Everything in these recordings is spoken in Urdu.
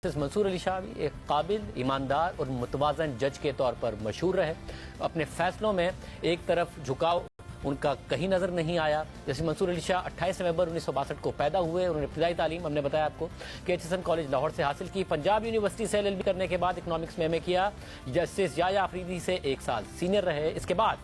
منصور علی شاہ بھی ایک قابل، ایماندار اور متوازن جج کے طور پر مشہور رہے۔ اپنے فیصلوں میں ایک طرف جھکاؤ ان کا کہیں نظر نہیں آیا۔ جیسے منصور علی شاہ 28 نومبر 1962 کو پیدا ہوئے۔ انہوں نے ابتدائی تعلیم ہم نے بتایا آپ کو کہ H S N college Lahore سے حاصل کی۔ پنجاب یونیورسٹی سے LLB کرنے کے بعد اکنامکس میں ایم اے کیا۔ جسٹس یحییٰ آفریدی سے 1 سال سینئر رہے۔ اس کے بعد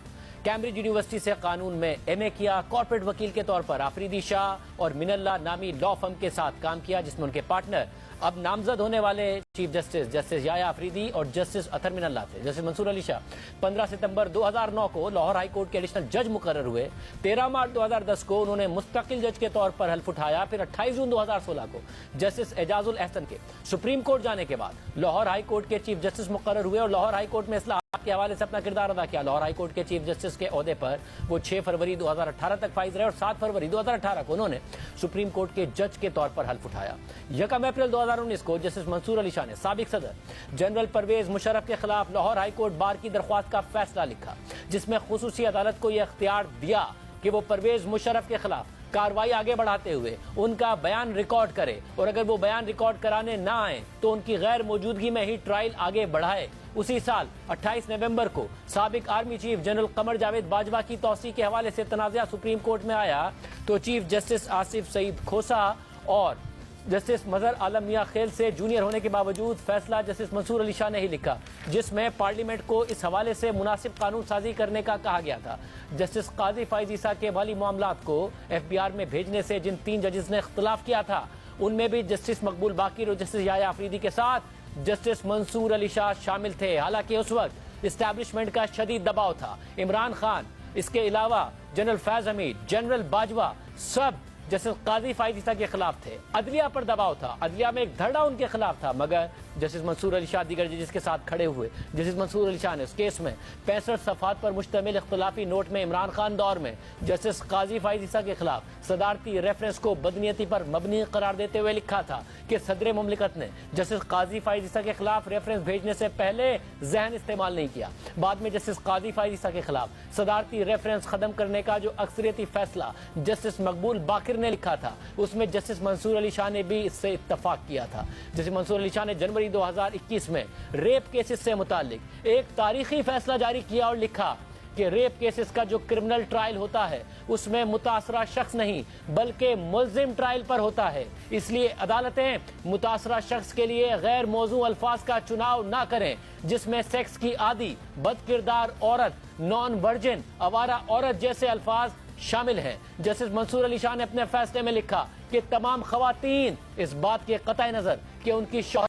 کیمبرج یونیورسٹی سے قانون میں ایم اے کیا۔ کارپوریٹ وکیل کے طور پر آفریدی شاہ اور من اللہ نامی لا فرم کے ساتھ کام کیا، جس میں ان کے پارٹنر اب نامزد ہونے والے چیف جسٹس یحییٰ آفریدی اور جسٹس اطہر من اللہ تھے۔ جسٹس منصور علی شاہ 15 ستمبر 2009 کو لاہور ہائی کورٹ کے ایڈیشنل جج مقرر ہوئے۔ 13 مارچ 2010 کو انہوں نے مستقل جج کے طور پر حلف اٹھایا۔ پھر 28 جون 2016 کو جسٹس اعجاز الاحسن کے سپریم کورٹ جانے کے بعد لاہور ہائی کورٹ کے چیف جسٹس مقرر ہوئے اور لاہور ہائی کورٹ میں اصلاحات کے حوالے سے اپنا کردار ادا کیا۔ لاہور ہائی کورٹ کے چیف جسٹس کے عہدے پر وہ 6 فروری 2018 تک فائز رہے اور 7 فروری 2018 کو انہوں نے سپریم کورٹ کے جج کے طور پر حلف اٹھایا۔ 1 اپریل 2019 کو جسٹس منصور علی شاہ نے سابق صدر جنرل پرویز مشرف کے خلاف لاہور ہائی کورٹ بار کی درخواست کا فیصلہ لکھا، جس میں خصوصی عدالت کو یہ اختیار دیا کہ وہ پرویز مشرف کے خلاف کارروائی آگے بڑھاتے ہوئے ان کا بیان ریکارڈ کرے اور اگر وہ بیان ریکارڈ کرانے نہ آئیں تو ان کی غیر موجودگی میں ہی ٹرائل آگے بڑھائے۔ اسی سال 28 نومبر کو سابق army chief general Qamar Javed Bajwa کی توسیع کے حوالے سے تنازعہ سپریم کورٹ میں آیا تو چیف جسٹس آصف سعید کھوسہ اور جسٹس مظہر عالم میاں خیل سے جونیئر ہونے کے باوجود فیصلہ جسٹس منصور علی شاہ نے ہی لکھا، جس میں پارلیمنٹ کو اس حوالے سے مناسب قانون سازی کرنے کا کہا گیا تھا۔ جسٹس قاضی فائز عیسیٰ کے مالی معاملات کو FBR میں بھیجنے سے جن 3 ججز نے اختلاف کیا تھا ان میں بھی جسٹس مقبول باقر اور جسٹس یحییٰ آفریدی کے ساتھ جسٹس منصور علی شاہ شامل تھے۔ حالانکہ اس وقت اسٹیبلشمنٹ کا شدید دباؤ تھا۔ عمران خان، اس کے علاوہ جنرل فیض حمید، جنرل باجوہ، سب جسٹس قاضی فائز عیسیٰ کے خلاف تھے۔ عدلیہ پر دباؤ تھا، عدلیہ میں ایک دھڑا ان کے خلاف تھا، مگر جسٹس منصور علی شاہ دیگر ججز کے ساتھ کھڑے ہوئے۔ جسٹس منصور علی شاہ نے اس کیس میں 65 صفحات پر مشتمل اختلافی نوٹ میں عمران خان دور میں جسٹس قاضی فائز عیسیٰ کے خلاف صدارتی ریفرنس کو بدنیتی پر مبنی قرار دیتے ہوئے لکھا تھا کہ صدر مملکت نے جسٹس قاضی فائز عیسیٰ کے خلاف ریفرنس بھیجنے سے پہلے ذہن استعمال نہیں کیا۔ بعد میں جسٹس قاضی فائز عیسیٰ کے خلاف صدارتی ریفرنس ختم کرنے کا جو اکثریتی فیصلہ جسٹس مقبول باقر نے لکھا تھا اس میں جسٹس منصور علی شاہ نے بھی اس سے اتفاق کیا تھا۔ جسٹس منصور علی شاہ نے جنوری 2021 میں ریپ کیسز سے متعلق ایک تاریخی فیصلہ جاری کیا اور لکھا کہ ریپ کیسز کا جو کرمنل ٹرائل ہوتا ہے اس میں متاثرہ شخص نہیں بلکہ ملزم ٹرائل پر ہوتا ہے، اس لیے عدالتیں متاثرہ شخص کے لیے غیر موزوں الفاظ کا چناؤ نہ کریں، جس میں سیکس کی عادی، بد کردار عورت، نان ورجن، آوارہ عورت جیسے الفاظ شامل ہیں۔ جسٹس منصور علی شاہ نے اپنے فیصلے میں لکھا کہ تمام خواتین اس بات کے قطع نظر کہ ان کی شوہر